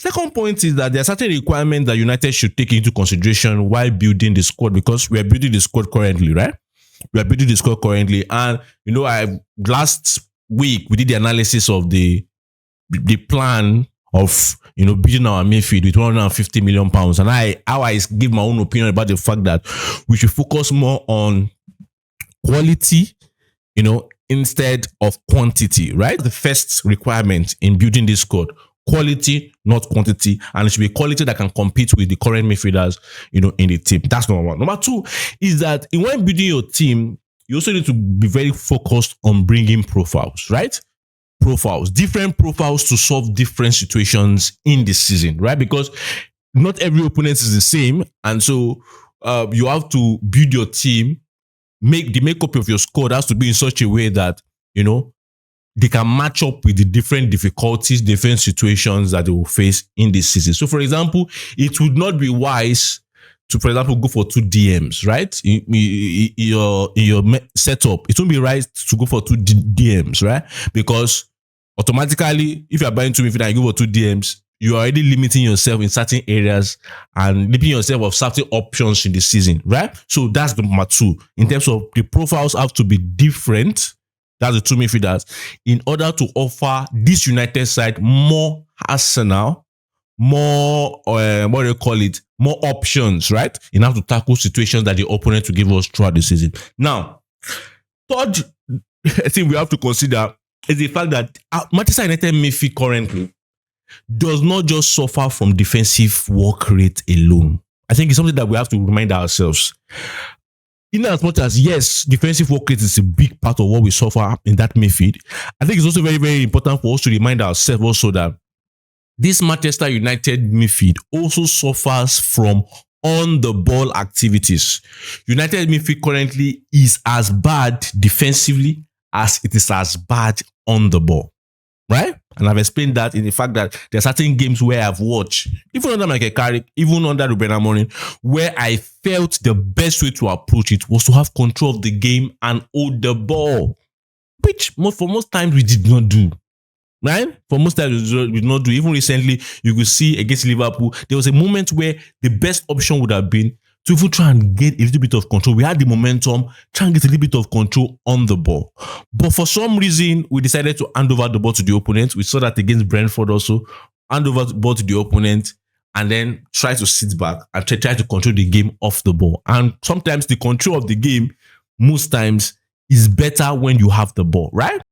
Second point is that there are certain requirements that United should take into consideration while building the squad, because we are building the squad currently, right? We are building the squad currently, and last week we did the analysis of the plan of building our midfield with 150 million pounds, and I give my own opinion about the fact that we should focus more on quality, instead of quantity, right? The first requirement in building this squad: quality, not quantity, and it should be quality that can compete with the current midfielders, in the team. That's number one. Number two is that when building your team, you also need to be very focused on bringing profiles, right? Different profiles to solve different situations in the season, right? Because not every opponent is the same, and so you have to build your team. The makeup of your squad has to be in such a way that they can match up with the different difficulties, different situations that they will face in this season. So, for example, it would not be wise to, for example, go for 2 DMs, right? In your setup, it won't be right to go for 2 DMs, right? Because automatically, if you are buying 2 midfield and you go for 2 DMs, you are already limiting yourself in certain areas and limiting yourself of certain options in the season, right? So that's number 2. In terms of the profiles have to be different. That's the 2 midfielders, in order to offer this United side more arsenal, more more options, right? In order to tackle situations that the opponent will give us throughout the season. Now, third thing we have to consider is the fact that Manchester United midfield currently does not just suffer from defensive work rate alone. I think it's something that we have to remind ourselves. In as much as, yes, defensive work rate is a big part of what we suffer in that midfield, I think it's also very, very important for us to remind ourselves also that this Manchester United midfield also suffers from on-the-ball activities. United midfield currently is as bad defensively as it is as bad on the ball, right? And I've explained that in the fact that there are certain games where I've watched, even under Michael Carrick, even under Ruben Amorim, where I felt the best way to approach it was to have control of the game and hold the ball, which for most times we did not do, right? For most times we did not do. Even recently, you could see against Liverpool, there was a moment where the best option would have been to even try and get a little bit of control. We had the momentum, try and get a little bit of control on the ball. But for some reason, we decided to hand over the ball to the opponent. We saw that against Brentford also. Hand over the ball to the opponent and then try to sit back and try to control the game off the ball. And sometimes the control of the game, most times, is better when you have the ball, right?